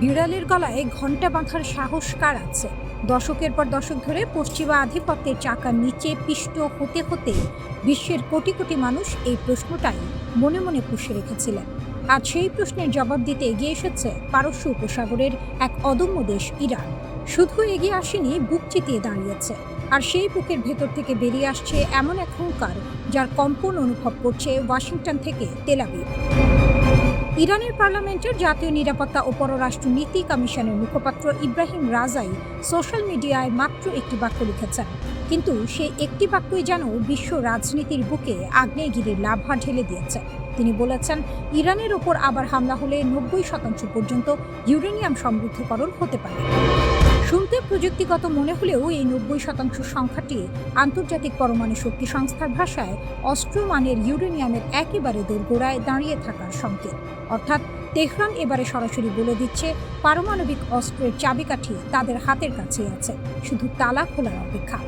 বিড়ালের গলায় ঘণ্টা বাঁধার সাহস কার আছে? দশকের পর দশক ধরে পশ্চিমা আধিপত্যের চাকার নিচে পিষ্ট হতে হতে বিশ্বের কোটি কোটি মানুষ এই প্রশ্নটাই মনে মনে পুষে রেখেছিলেন। আজ সেই প্রশ্নের জবাব দিতে এগিয়ে এসেছে পারস্য উপসাগরের এক অদম্য দেশ ইরান। শুধু এগিয়ে আসেনি, বুক চিতিয়ে দাঁড়িয়েছে। আর সেই বুকের ভেতর থেকে বেরিয়ে আসছে এমন এক হুঙ্কার, যার কম্পন অনুভব করছে ওয়াশিংটন থেকে তেল আবিব। ইরানের পার্লামেন্টের জাতীয় নিরাপত্তা ও পররাষ্ট্র নীতি কমিশনের মুখপাত্র ইব্রাহিম রাজাই সোশ্যাল মিডিয়ায় মাত্র একটি বাক্য লিখেছেন, কিন্তু সেই একটি বাক্যই যেন বিশ্ব রাজনীতির বুকে আগ্নেয়গিরির লাভা ঢেলে দিয়েছে। তিনি বলেছেন, ইরানের ওপর আবার হামলা হলে 90% পর্যন্ত ইউরেনিয়াম সমৃদ্ধকরণ হতে পারে। শুনতে প্রযুক্তিগত মনে হলেও এই 90% সংখ্যাটি আন্তর্জাতিক পরমাণু শক্তি সংস্থার ভাষায় অস্ত্রমানের ইউরেনিয়ামের একেবারে দোরগোড়ায় দাঁড়িয়ে থাকার সংকেত। অর্থাৎ তেহরান এবারে সরাসরি বলে দিচ্ছে, পারমাণবিক অস্ত্রের চাবিকাঠি তাদের হাতের কাছেই আছে, শুধু তালা খোলার অপেক্ষা।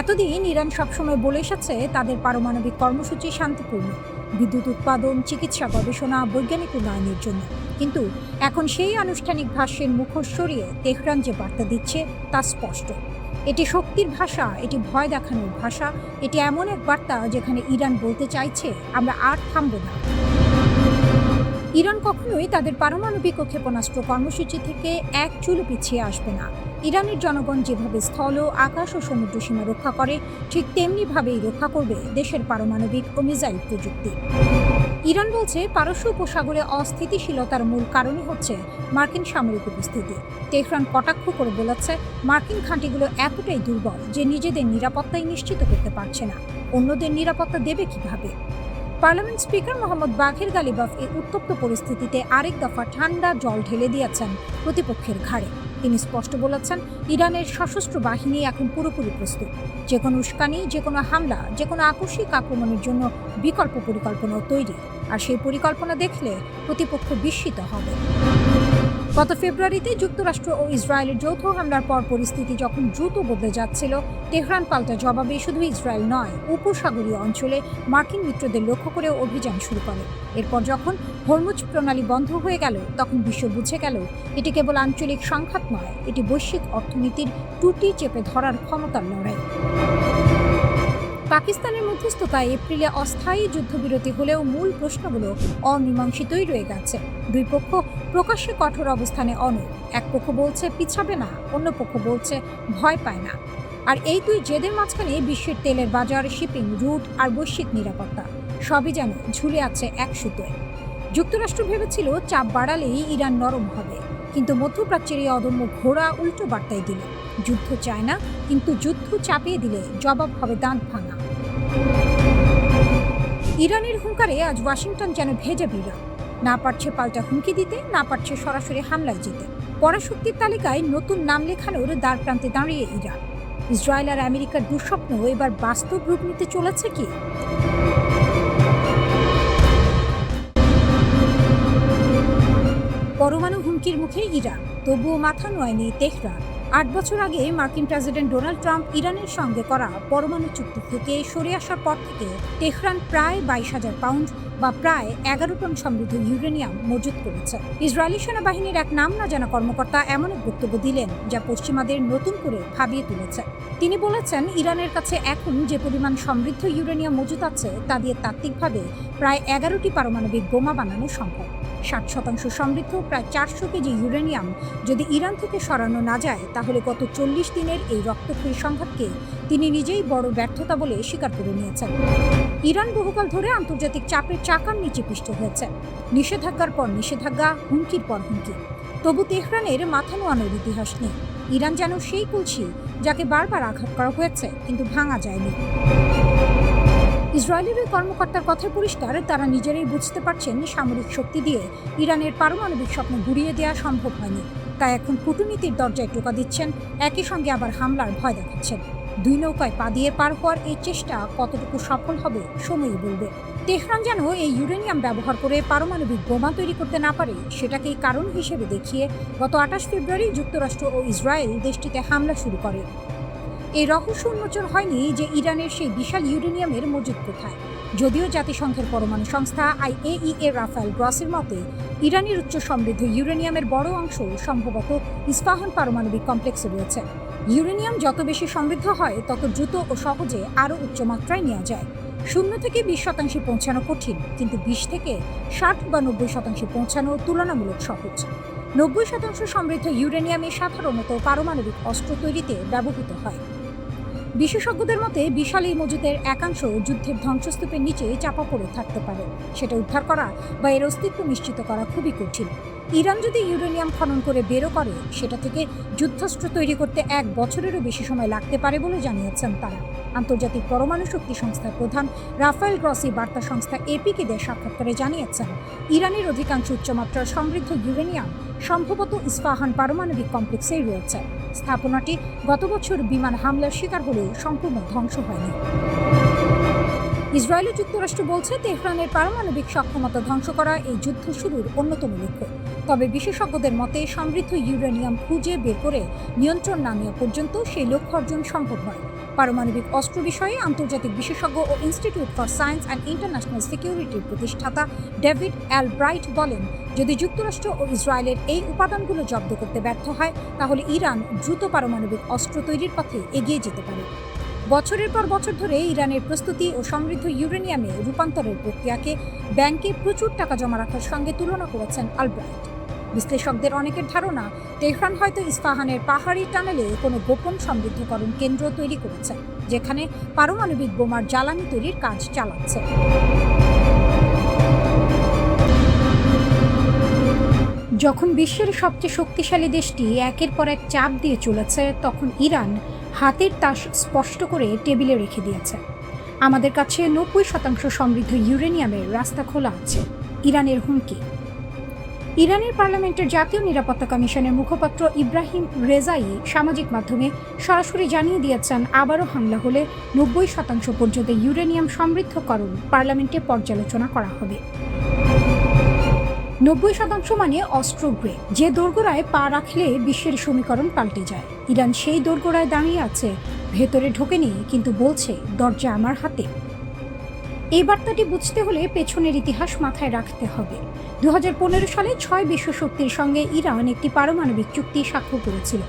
এতদিন ইরান সবসময় বলে এসেছে তাদের পারমাণবিক কর্মসূচি শান্তিপূর্ণ, বিদ্যুৎ উৎপাদন, চিকিৎসা গবেষণা, বৈজ্ঞানিক উন্নয়নের জন্য। কিন্তু এখন সেই আনুষ্ঠানিক ভাষ্যের মুখোশ সরিয়ে তেহরান যে বার্তা দিচ্ছে তা স্পষ্ট। এটি শক্তির ভাষা, এটি ভয় দেখানোর ভাষা, এটি এমন এক বার্তা যেখানে ইরান বলতে চাইছে, আমরা আর থামব না। ইরান কখনোই তাদের পারমাণবিক ও ক্ষেপণাস্ত্র কর্মসূচি থেকে এক চুলও পিছিয়ে আসবে না। ইরানের জনগণ যেভাবে স্থল, আকাশ ও সমুদ্র সীমা রক্ষা করে, ঠিক তেমনিভাবেই রক্ষা করবে দেশের পারমাণবিক ও মিসাইল প্রযুক্তি। ইরান বলছে, পারস্য উপসাগরে অস্থিতিশীলতার মূল কারণই হচ্ছে মার্কিন সামরিক উপস্থিতি। তেহরান কটাক্ষ করে বলেছে, মার্কিন ঘাঁটিগুলো এতটাই দুর্বল যে নিজেদের নিরাপত্তাই নিশ্চিত করতে পারছে না, অন্যদের নিরাপত্তা দেবে কিভাবে? পার্লামেন্ট স্পিকার মোহাম্মদ বাঘের গালিবাফ এই উত্তপ্ত পরিস্থিতিতে আরেক দফা ঠান্ডা জল ঢেলে দিয়েছেন প্রতিপক্ষের ঘাড়ে। তিনি স্পষ্ট বলেছেন, ইরানের সশস্ত্র বাহিনী এখন পুরোপুরি প্রস্তুত। যে কোনো উস্কানি, যে কোনো হামলা, যে কোনো আকস্মিক আক্রমণের জন্য বিকল্প পরিকল্পনাও তৈরি। আর সেই পরিকল্পনা দেখলে প্রতিপক্ষ বিস্মিত হবে। গত ফেব্রুয়ারিতে যুক্তরাষ্ট্র ও ইসরায়েলের যৌথ হামলার পর পরিস্থিতি যখন দ্রুত বদলে যাচ্ছিল, তেহরান পাল্টা জবাবে শুধু ইসরায়েল নয়, উপসাগরীয় অঞ্চলে মার্কিন মিত্রদের লক্ষ্য করে অভিযান শুরু করে। এরপর যখন হরমুজ প্রণালী বন্ধ হয়ে গেল, তখন বিশ্ব বুঝে গেল এটি কেবল আঞ্চলিক সংঘাত নয়, এটি বৈশ্বিক অর্থনীতির টুটি চেপে ধরার ক্ষমতার লড়াই। পাকিস্তানের মধ্যস্থতায় এপ্রিলে অস্থায়ী যুদ্ধবিরতি হলেও মূল প্রশ্নগুলো অমীমাংসিতই রয়ে গেছে। দুই পক্ষ প্রকাশ্যে কঠোর অবস্থানে অনড়। এক পক্ষ বলছে পিছাবে না, অন্য পক্ষ বলছে ভয় পায় না। আর এই দুই জেদের মাঝখানে বিশ্বের তেলের বাজার, শিপিং রুট আর বৈশ্বিক নিরাপত্তা সবই যেন ঝুলে আছে এক সুতোয়। যুক্তরাষ্ট্র ভেবেছিল চাপ বাড়ালেই ইরান নরম হবে, কিন্তু মধ্যপ্রাচ্যের এই অদম্য ঘোড়া উল্টো বার্তাই দিল, যুদ্ধ চায় না, কিন্তু যুদ্ধ চাপিয়ে দিলে জবাব হবে দাঁত ভাঙা। ইরানের হুঙ্কারে আজ ওয়াশিংটন যেন ভেজা বিড়াল, না পারছে পাল্টা হুমকি দিতে, না পারছে সরাসরি হামলায় যেতে। পরাশক্তির তালিকায় নতুন নাম লেখানোর দ্বার প্রান্তে দাঁড়িয়ে ইরান। ইসরায়েল আর আমেরিকার দুঃস্বপ্ন এবার বাস্তব রূপ নিতে চলেছে কি? পরমাণু হুমকির মুখে ইরান, তবুও মাথা নোয়ায়নি তেহরান। 8 বছর আগে মার্কিন প্রেসিডেন্ট ডোনাল্ড ট্রাম্প ইরানের সঙ্গে করা পরমাণু চুক্তি থেকে সরে আসার পর থেকে তেহরান প্রায় 22,000 পাউন্ড বা প্রায় 11 টন সমৃদ্ধ ইউরেনিয়াম মজুত করেছে। ইসরায়েলি সেনাবাহিনীর এক নাম না জানা কর্মকর্তা এমন এক বক্তব্য দিলেন যা পশ্চিমাদের নতুন করে ভাবিয়ে তুলেছে। তিনি বলেছেন, ইরানের কাছে এখন যে পরিমাণ সমৃদ্ধ ইউরেনিয়াম মজুত আছে তা দিয়ে তাত্ত্বিকভাবে প্রায় 11টি পারমাণবিক বোমা বানানো সম্ভব। 60% সমৃদ্ধ প্রায় 400 কেজি ইউরেনিয়াম যদি ইরান থেকে সরানো না যায়, তাহলে গত 40 দিনের এই রক্তক্ষয়ী সংঘাতকে তিনি নিজেই বড় ব্যর্থতা বলে স্বীকার করে নিয়েছেন। ইরান বহুকাল ধরে আন্তর্জাতিক চাপের চাকার নিচে পিষ্ট হয়েছে, নিষেধাজ্ঞার পর নিষেধাজ্ঞা, হুমকির পর হুমকি। তবু তেহরানের মাথা নোয়ানোর ইতিহাস নেই। ইরান যেন সেই কলসি যাকে বারবার আঘাত করা হয়েছে, কিন্তু ভাঙা যায়নি। ইসরায়েলের ওই কর্মকর্তার কথায় পরিষ্কার, তারা নিজেরাই বুঝতে পারছেন সামরিক শক্তি দিয়ে ইরানের পারমাণবিক স্বপ্ন গুড়িয়ে দেওয়া সম্ভব হয়নি। তাই এখন কূটনীতির দরজায় টোকা দিচ্ছেন, একই সঙ্গে আবার হামলার ভয় দেখাচ্ছেন। দুই নৌকায় পা দিয়ে পার হওয়ার এই চেষ্টা কতটুকু সফল হবে সময়ই বলবে। তেহরান যেন এই ইউরেনিয়াম ব্যবহার করে পারমাণবিক বোমা তৈরি করতে না পারে, সেটাকেই কারণ হিসেবে দেখিয়ে গত 28 ফেব্রুয়ারি যুক্তরাষ্ট্র ও ইসরায়েল দেশটিতে হামলা শুরু করে। এই রহস্য উন্মোচন হয়নি যে ইরানের সেই বিশাল ইউরেনিয়ামের মজুদ কোথায়, যদিও জাতিসংঘের পরমাণু সংস্থা IAEA রাফায়েল গ্রসির মতে ইরানের উচ্চ সমৃদ্ধ ইউরেনিয়ামের বড় অংশ সম্ভবত ইস্পাহান পারমাণবিক কমপ্লেক্সে রয়েছে। ইউরেনিয়াম যত বেশি সমৃদ্ধ হয় তত দ্রুত ও সহজে আরও উচ্চ মাত্রায় নেওয়া যায়। 0 থেকে 20% পৌঁছানো কঠিন, কিন্তু 20 থেকে 60 বা 90% পৌঁছানো তুলনামূলক সহজ। 90% সমৃদ্ধ ইউরেনিয়ামে সাধারণত পারমাণবিক অস্ত্র তৈরিতে ব্যবহৃত হয়। বিশেষজ্ঞদের মতে বিশাল এই মজুদের একাংশ যুদ্ধের ধ্বংসস্তূপের নিচে চাপা পড়ে থাকতে পারে। সেটা উদ্ধার করা বা এর অস্তিত্ব নিশ্চিত করা খুবই কঠিন। ইরান যদি ইউরেনিয়াম খনন করে বেরো করে, সেটা থেকে যুদ্ধাস্ত্র তৈরি করতে 1 বছরেরও বেশি সময় লাগতে পারে বলে জানিয়েছেন তারা। আন্তর্জাতিক পরমাণু শক্তি সংস্থার প্রধান রাফায়েল গ্রসি বার্তা সংস্থা এপিকে দেওয়া সাক্ষাৎকারে জানিয়েছেন, ইরানের অধিকাংশ উচ্চমাত্রার সমৃদ্ধ ইউরেনিয়াম সম্ভবত ইস্পাহান পারমাণবিক কমপ্লেক্সেই রয়েছে। স্থাপনাটি গত বছর বিমান হামলার শিকার হলেও সম্পূর্ণ ধ্বংস হয়নি। ইসরায়েল ও যুক্তরাষ্ট্র বলছে, তেহরানের পারমাণবিক সক্ষমতা ধ্বংস করা এই যুদ্ধ শুরুর অন্যতম লক্ষ্য। তবে বিশেষজ্ঞদের মতে সমৃদ্ধ ইউরেনিয়াম খুঁজে বের করে নিয়ন্ত্রণ না নেওয়া পর্যন্ত সেই লক্ষ্য অর্জন সম্ভব নয়। পারমাণবিক অস্ত্র বিষয়ে আন্তর্জাতিক বিশেষজ্ঞ ও institute for science and international সিকিউরিটির প্রতিষ্ঠাতা ডেভিড অ্যালব্রাইট বলেন, যদি যুক্তরাষ্ট্র ও ইসরায়েলের এই উপাদানগুলো জব্দ করতে ব্যর্থ হয়, তাহলে ইরান দ্রুত পারমাণবিক অস্ত্র তৈরির পথে এগিয়ে যেতে পারে। বছরের পর বছর ধরে ইরানের প্রস্তুতি ও সমৃদ্ধ ইউরেনিয়ামে রূপান্তরের প্রক্রিয়াকে ব্যাংকে প্রচুর টাকা জমা রাখার সঙ্গে তুলনা করেছেন আলব্রাইট। বিশ্লেষকদের অনেকের ধারণা, তেহরান হয়তো ইস্পাহানের পাহাড়ি টানেলে কোনো গোপন সমৃদ্ধকরণ কেন্দ্র তৈরি করেছে, যেখানে পারমাণবিক বোমার জ্বালানি তৈরির কাজ চালাচ্ছে। যখন বিশ্বের সবচেয়ে শক্তিশালী দেশটি একের পর এক চাপ দিয়ে চলেছে, তখন ইরান হাতের তাস স্পষ্ট করে টেবিলে রেখে দিয়েছে। আমাদের কাছে 90% সমৃদ্ধ ইউরেনিয়ামের রাস্তা খোলা আছে, ইরানের হুমকি। ইরানের পার্লামেন্টের জাতীয় নিরাপত্তা কমিশনের মুখপাত্র ইব্রাহিম রেজাই সামাজিক মাধ্যমে সরাসরি জানিয়ে দিয়েছেন, আবারও হামলা হলে 90% পর্যন্ত ইউরেনিয়াম সমৃদ্ধকরণ পার্লামেন্টে পর্যালোচনা করা হবে। 90% মানে অস্ত্রগ্রে, যে দোরগোড়ায় পা রাখলে বিশ্বের সমীকরণ পাল্টে যায়। ইরান সেই দোরগোড়ায় দাঁড়িয়ে আছে, ভেতরে ঢোকেনি, কিন্তু বলছে দরজা আমার হাতে। এই বার্তাটি বুঝতে হলে পেছনের ইতিহাস মাথায় রাখতে হবে। 2015 সালে 6 বিশ্বশক্তির সঙ্গে ইরান একটি পারমাণবিক চুক্তি স্বাক্ষর করেছিল।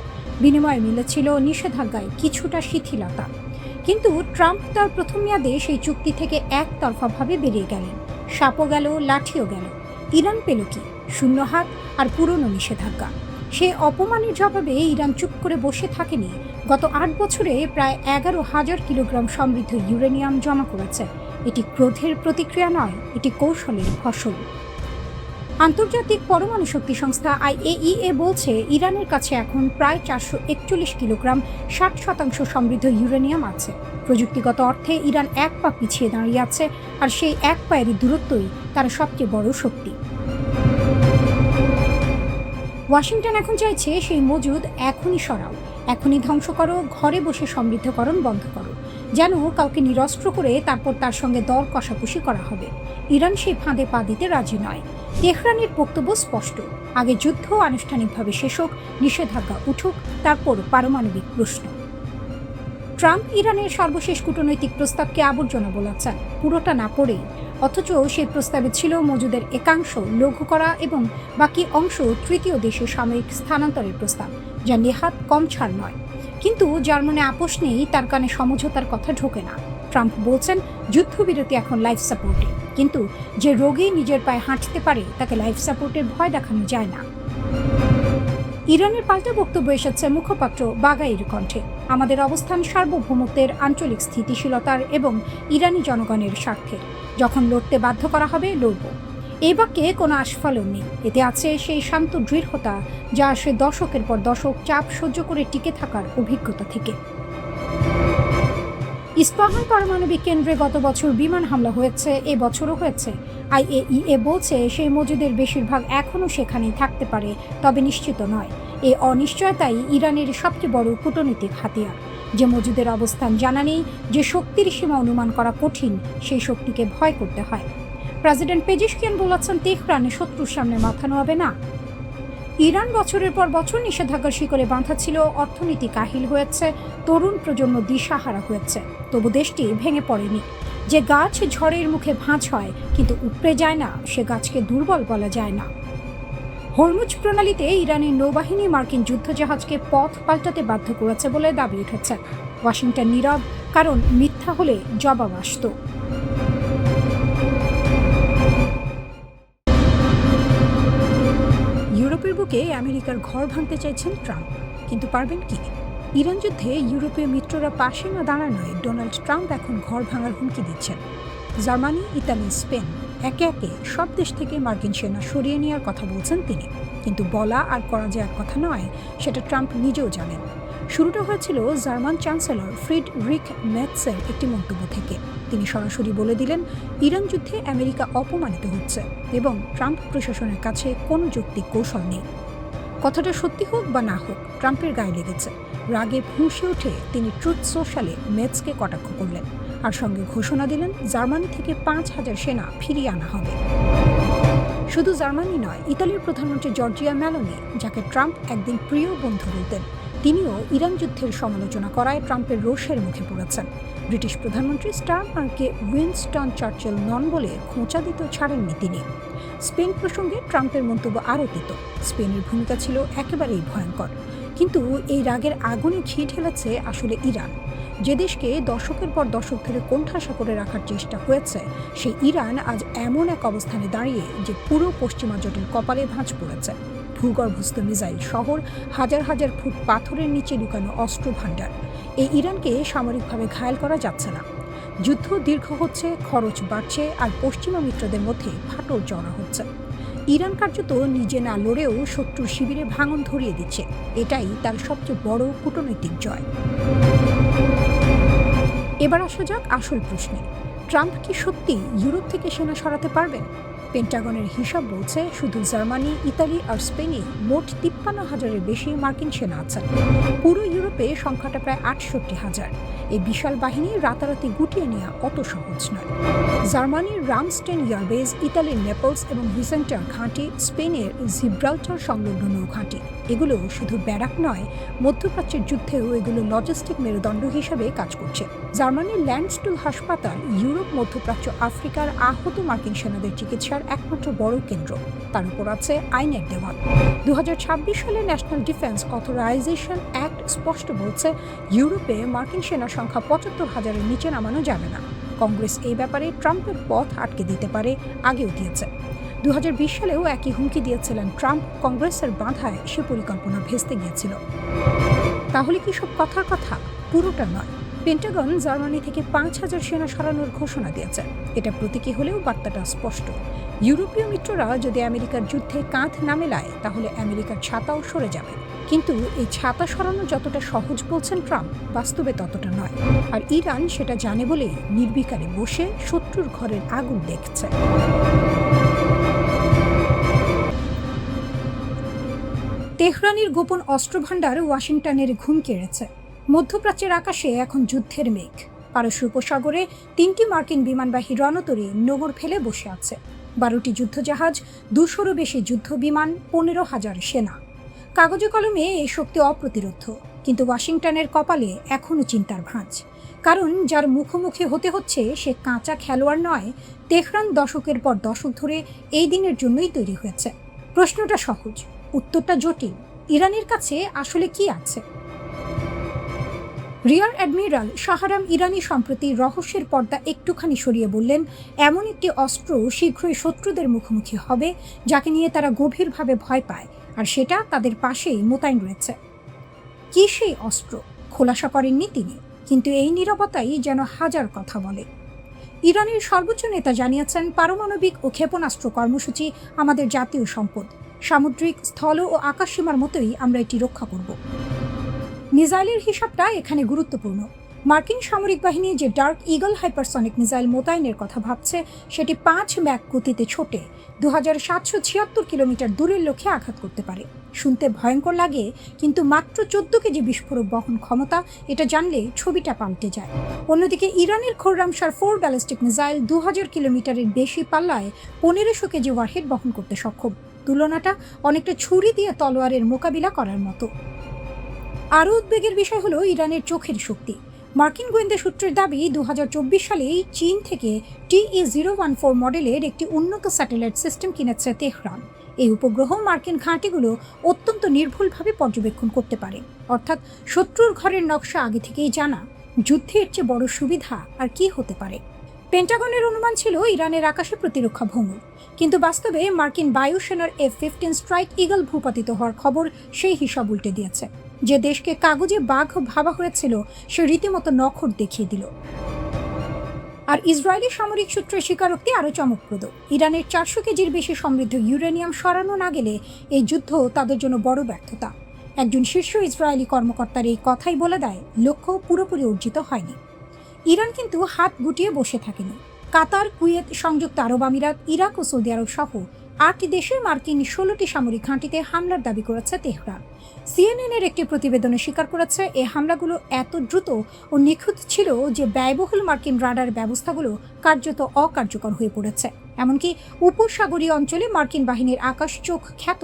বিনিময়ে মিলেছিল নিষেধাজ্ঞায় কিছুটা শিথিলতা। কিন্তু ট্রাম্প তার প্রথম মেয়াদে সেই চুক্তি থেকে একতরফাভাবে বেরিয়ে গেলেন। সাপও গেল, লাঠিও গেল। ইরান পেল কি? শূন্য হাত আর পুরনো নিষেধাজ্ঞা। সেই অপমানের জবাবে ইরান চুপ করে বসে থাকেনি। গত 8 বছরে প্রায় 11,000 কিলোগ্রাম সমৃদ্ধ ইউরেনিয়াম জমা করেছে। এটি ক্রোধের প্রতিক্রিয়া নয়, এটি কৌশলের ফসল। আন্তর্জাতিক পরমাণু শক্তি সংস্থা IAEA বলছে, ইরানের কাছে এখন প্রায় 441 কিলোগ্রাম 60% সমৃদ্ধ ইউরেনিয়াম আছে। প্রযুক্তিগত অর্থে ইরান এক পা পিছিয়ে দাঁড়িয়ে আছে, আর সেই এক পায়েরই দূরত্বই তার সবচেয়ে বড় শক্তি। ওয়াশিংটন এখন চাইছে, সেই মজুদ এখনই সরাও, এখনই ধ্বংস করো, ঘরে বসে সমৃদ্ধকরণ বন্ধ করো, যেন কাউকে নিরস্ত্র করে তারপর তার সঙ্গে দর কষাকষি করা হবে। ইরান সেই ফাঁদে পা দিতে রাজি নয়। তেহরানের বক্তব্য স্পষ্ট, আগে যুদ্ধ আনুষ্ঠানিকভাবে শেষ হোক, নিষেধাজ্ঞা উঠুক, তারপর পারমাণবিক প্রশ্ন। ট্রাম্প ইরানের সর্বশেষ কূটনৈতিক প্রস্তাবকে আবর্জনা বলেছেন, পুরোটা না পড়েই। অথচ সেই প্রস্তাবে ছিল মজুদের একাংশ লঘু করা এবং বাকি অংশ তৃতীয় দেশে সামরিক স্থানান্তরের প্রস্তাব, যা নেহাত কম ছাড় নয়। কিন্তু যার মনে আপোষ নেই, তার কানে সমঝোতার কথা ঢোকে না। ট্রাম্প বলছেন, যুদ্ধবিরতি এখন লাইফ সাপোর্টে, কিন্তু যে রোগী নিজের পায়ে হাঁটতে পারে তাকে লাইফ সাপোর্টের ভয় দেখানো যায় না। ইরানের পাল্টা বক্তব্য এসেছে মুখপাত্র বাগাইর কণ্ঠে, আমাদের অবস্থান সার্বভৌমত্বের, আঞ্চলিক স্থিতিশীলতার এবং ইরানি জনগণের স্বার্থে। যখন লড়তে বাধ্য করা হবে, লড়ব। এই বাক্যে কোনো আস্ফালন নেই। এতে আছে সেই শান্ত দৃঢ়তা যা আসে দশকের পর দশক চাপ সহ্য করে টিকে থাকার অভিজ্ঞতা থেকে। ইস্পাহান পারমাণবিক কেন্দ্রে গত বছর বিমান হামলা হয়েছে, এবছরও হয়েছে। IAEA বলছে, সেই মজুদের বেশিরভাগ এখনও সেখানেই থাকতে পারে, তবে নিশ্চিত নয়। এই অনিশ্চয়তাই ইরানের সবচেয়ে বড় কূটনৈতিক হাতিয়ার। যে মজুদের অবস্থান জানা নেই, যে শক্তির সীমা অনুমান করা কঠিন, সেই শক্তিকে ভয় করতে হয়। প্রেসিডেন্ট পেজিশকিয়ান বলেছেন, তেহরানে শত্রুর সামনে মাথা নোয়াবে না। ইরান বছরের পর বছর নিষেধাজ্ঞার শিকলে বাঁধা ছিল, অর্থনীতি কাহিল হয়েছে, তরুণ প্রজন্ম দিশাহারা হয়েছে, তবু দেশটি ভেঙে পড়েনি। যে গাছ ঝড়ের মুখে ভাঁজ হয় কিন্তু উপড়ে যায় না, সে গাছকে দুর্বল বলা যায় না। হরমুজ প্রণালীতে ইরানের নৌবাহিনী মার্কিন যুদ্ধজাহাজকে পথ পাল্টাতে বাধ্য করেছে বলে দাবি উঠেছে। ওয়াশিংটন নীরব, কারণ মিথ্যা হলে জবাব আসত। ইউরোপের বুকে আমেরিকার ঘর ভাঙতে চাইছেন ট্রাম্প, কিন্তু পারবেন কি? ইরান যুদ্ধে ইউরোপীয় মিত্ররা পাশে না দাঁড়ানোয় ডোনাল্ড ট্রাম্প এখন ঘর ভাঙার হুমকি দিচ্ছেন। জার্মানি, ইতালি, স্পেন একে একে সব দেশ থেকে মার্কিন সেনা সরিয়ে নেওয়ার কথা বলছেন তিনি, কিন্তু বলা আর করা যে এক কথা নয়, সেটা ট্রাম্প নিজেও জানেন। শুরুটা হয়েছিল জার্মান চ্যান্সেলর ফ্রিডরিখ মেটসের একটি মন্তব্য থেকে। তিনি সরাসরি বলে দিলেন ইরান যুদ্ধে আমেরিকা অপমানিত হচ্ছে এবং ট্রাম্প প্রশাসনের কাছে কোনো যৌক্তিক কৌশল নেই। কথাটা সত্যি হোক বা না হোক, ট্রাম্পের গায়ে লেগেছে। রাগে ফুঁসে উঠে তিনি ট্রুথ সোশ্যালে মেটসকে কটাক্ষ করলেন আর সঙ্গে ঘোষণা দিলেন জার্মানি থেকে 5,000 সেনা ফিরিয়ে আনা হবে। শুধু জার্মানি নয়, ইতালির প্রধানমন্ত্রী জর্জিয়া মেলোনি, যাকে ট্রাম্প একদিন প্রিয় বন্ধু বলতেন, তিনিও ইরান যুদ্ধের সমালোচনা করায় ট্রাম্পের রোষের মুখে পড়েছেন। ব্রিটিশ প্রধানমন্ত্রী স্টারমারকে উইনস্টন চার্চিল নন বলে খোঁচা দিতেও ছাড়েননি তিনি। স্পেন প্রসঙ্গে ট্রাম্পের মন্তব্য আরও তিত। স্পেনের ভূমিকা ছিল একেবারেই ভয়ঙ্কর, কিন্তু এই রাগের আগুনে ঘি ঢেলেছে আসলে ইরান। যে দেশকে দশকের পর দশক ধরে কোণঠাসা করে রাখার চেষ্টা হয়েছে, সেই ইরান আজ এমন এক অবস্থানে দাঁড়িয়ে যে পুরো পশ্চিমা জোটের কপালে ভাঁজ পড়েছে। ভূগর্ভস্থ মিসাইল শহর, হাজার হাজার ফুট পাথরের নিচে লুকানো অস্ত্র ভাণ্ডার। এই ইরানকে সামরিকভাবে ঘায়েল করা যাচ্ছে না। যুদ্ধ দীর্ঘ হচ্ছে, খরচ বাড়ছে, আর পশ্চিমা মিত্রদের মধ্যে ফাটল চড়া হচ্ছে। ইরান কার্যত নিজে না লড়েও শত্রুর শিবিরে ভাঙন ধরিয়ে দিচ্ছে। এটাই তার সবচেয়ে বড় কূটনৈতিক জয়। এবার আসা যাক আসল প্রশ্নে। ট্রাম্প কি সত্যি ইউরোপ থেকে সেনা সরাতে পারবেন? পেন্টাগনের হিসাব বলছে শুধু জার্মানি, ইতালি আর স্পেনে মোট 53,000-এর বেশি মার্কিন সেনা আছেন। পুরো ইউরোপে সংখ্যাটা প্রায় 68,000। এই বিশাল বাহিনী রাতারাতি গুটিয়ে নেওয়া অত সহজ নয়। জার্মানির রামস্টেন এয়ারবেজ, ইতালির নেপলস এবং ভিসেন্টার ঘাঁটি, স্পেনের জিব্রাল্টার সংলগ্ন নৌঘাঁটি, এগুলো শুধু ব্যারাক নয়, মধ্যপ্রাচ্যের যুদ্ধেও এগুলো লজিস্টিক মেরুদণ্ড হিসাবে কাজ করছে। জার্মানির ল্যান্ডস্টুল হাসপাতাল ইউরোপ, মধ্যপ্রাচ্য, আফ্রিকার আহত মার্কিন সেনাদের চিকিৎসার একমাত্র বড় কেন্দ্র। তার উপর আছে আইনের দেওয়াল। 2026 সালে ন্যাশনাল ডিফেন্স অথরাইজেশন অ্যাক্ট স্পষ্ট বলছে ইউরোপে মার্কিন সেনা সংখ্যা 75,000-এর নিচে নামানো যাবে না। কংগ্রেস এই ব্যাপারে ট্রাম্পের পথ আটকে দিতে পারে, আগেও দিয়েছে। 2020 সালেও একই হুমকি দিয়েছিলেন ট্রাম্প। কংগ্রেসের বাধায় সে পরিকল্পনা ভেস্তে গিয়েছিল। তাহলে কি সব কথার কথা? পুরোটা নয়। পেন্টাগন জার্মানি থেকে 5,000 সেনা সরানোর ঘোষণা দিয়েছে। এটা প্রতীকী হলেও বার্তাটা স্পষ্ট। ইউরোপীয় মিত্ররা যদি আমেরিকার যুদ্ধে কাঁধ না মেলায়, তাহলে আমেরিকার ছাতাও সরে যাবে। কিন্তু এই ছাতা সরানো যতটা সহজ বলছেন ট্রাম্প, বাস্তবে ততটা নয়। আর ইরান সেটা জানে বলেই নির্বিকারে বসে শত্রুর ঘরের আগুন দেখছে। তেহরানের গোপন অস্ত্রভাণ্ডার ওয়াশিংটনের ঘুম কেড়েছে। মধ্যপ্রাচ্যের আকাশে এখন যুদ্ধের মেঘ। পারস্য উপসাগরে 3টি মার্কিন বিমানবাহী রণতরী নোঙর ফেলে বসে আছে। 12টি যুদ্ধজাহাজ, 200-রও বেশি যুদ্ধ বিমান, 15,000 সেনা। কাগজে কলমে এই শক্তি অপ্রতিরোধ্য, কিন্তু ওয়াশিংটনের কপালে এখনও চিন্তার ভাঁজ। কারণ যার মুখোমুখি হতে হচ্ছে সে কাঁচা খেলোয়াড় নয়। তেহরান দশকের পর দশক ধরে এই দিনের জন্যই তৈরি হয়েছে। প্রশ্নটা সহজ, উত্তরটা জটিল। ইরানের কাছে আসলে কি আছে? রিয়ার অ্যাডমিরাল শাহরাম ইরানি সম্প্রতি রহস্যের পর্দা একটুখানি সরিয়ে বললেন, এমন একটি অস্ত্র শীঘ্রই শত্রুদের মুখোমুখি হবে যাকে নিয়ে তারা গভীরভাবে ভয় পায়, আর সেটা তাদের পাশেই মোতায়েন রয়েছে। কি সেই অস্ত্র খোলাসা করেননি তিনি, কিন্তু এই নীরবতাই যেন হাজার কথা বলে। ইরানের সর্বোচ্চ নেতা জানিয়েছেন, পারমাণবিক ও ক্ষেপণাস্ত্র কর্মসূচি আমাদের জাতীয় সম্পদ। সামুদ্রিক, স্থল ও আকাশসীমার মতোই আমরা এটি রক্ষা করব। মিসাইলের হিসাবটা এখানে গুরুত্বপূর্ণ। মার্কিন সামরিক বাহিনী যে ডার্ক ইগল হাইপারসনিক মিসাইল মোতায়েনের কথা ভাবছে, সেটি 5 ম্যাক গতিতে ছোটে 2776 কিলোমিটার দূরের লক্ষ্যে আঘাত করতে পারে। শুনতে ভয়ঙ্কর লাগে, কিন্তু মাত্র 14 কেজি বিস্ফোরক বহন ক্ষমতা, এটা জানলে ছবিটা পাল্টে যায়। অন্যদিকে ইরানের খোররামশার 4 ব্যালিস্টিক মিসাইল 2000 কিলোমিটারের বেশি পাল্লায় 1500 কেজি ওয়ারহেড বহন করতে সক্ষম। তুলনাটা অনেকটা ছুরি দিয়ে তলোয়ারের মোকাবিলা করার মতো। আরও উদ্বেগের বিষয় হলো ইরানের চোখের শক্তি। মার্কিন গোয়েন্দা সূত্রের দাবি 2024 সালেই চীন থেকে TE-014 মডেলের একটি উন্নত স্যাটেলাইট সিস্টেম কিনেছে তেহরান। এই উপগ্রহ মার্কিন ঘাঁটিগুলো অত্যন্ত নির্ভুলভাবে পর্যবেক্ষণ করতে পারে, অর্থাৎ শত্রুর ঘরের নকশা আগে থেকেই জানা। যুদ্ধের চেয়ে বড় সুবিধা আর কি হতে পারে? পেন্টাগনের অনুমান ছিল ইরানের আকাশে প্রতিরক্ষা ভঙ্গুর, কিন্তু বাস্তবে মার্কিন বায়ুসেনার F-15 স্ট্রাইক ইগল ভূপাতিত হওয়ার খবর সেই হিসাব উল্টে দিয়েছে। যে দেশকে কাগজে বাঘ ভাবা হয়েছিল সে রীতিমতো নখর দেখিয়ে দিল। আর ইসরায়েলি সামরিক সূত্রের স্বীকারোক্তি আরও চমকপ্রদ। ইরানের 400 কেজির বেশি সমৃদ্ধ ইউরেনিয়াম সরানো না গেলে এই যুদ্ধ তাদের জন্য বড় ব্যর্থতা। একজন শীর্ষ ইসরায়েলি কর্মকর্তার এই কথাই বলে দেয় লক্ষ্য পুরোপুরি অর্জিত হয়নি। ইরান কিন্তু হাত গুটিয়ে বসে থাকেনি। কাতার, কুয়েত, সংযুক্ত আরব আমিরাত, ইরাক ও সৌদি আরব সহ 8 দেশে মার্কিন 16টি সামরিক ঘাঁটিতে হামলার দাবি করেছে তেহরান। CNN-এর একটি প্রতিবেদনে স্বীকার করেছে এই হামলাগুলো এত দ্রুত ও নিখুঁত ছিল যে ব্যয়বহুল মার্কিন রাডার ব্যবস্থাগুলো কার্যত অকার্যকর হয়ে পড়েছে। এমনকি উপসাগরীয় অঞ্চলে মার্কিন বাহিনীর আকাশ চোখ খ্যাত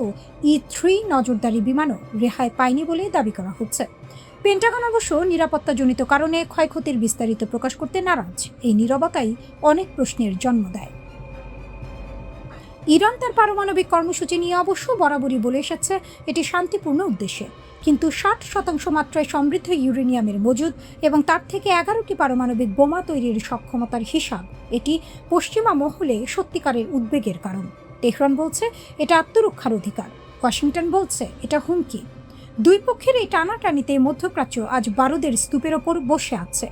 E-3 নজরদারি বিমানও রেহাই পায়নি বলে দাবি করা হচ্ছে। পেন্টাগন অবশ্য নিরাপত্তাজনিত কারণে ক্ষয়ক্ষতির বিস্তারিত প্রকাশ করতে নারাজ। এই নীরবতাই অনেক প্রশ্নের জন্ম দেয়। ইরান তার পারমাণবিক কর্মসূচি নিয়ে অবশ্য বরাবরই বলে এসেছে এটি শান্তিপূর্ণ উদ্দেশ্যে, কিন্তু 60% মাত্রায় সমৃদ্ধ ইউরেনিয়ামের মজুদ এবং তার থেকে 11টি পারমাণবিক বোমা তৈরির সক্ষমতার হিসাব এটি পশ্চিমা মহলে সত্যিকারের উদ্বেগের কারণ। তেহরান বলছে এটা আত্মরক্ষার অধিকার, ওয়াশিংটন বলছে এটা হুমকি। দুই পক্ষের এই টানাটানিতে মধ্যপ্রাচ্য আজ বারুদের স্তূপের ওপর বসে আছে।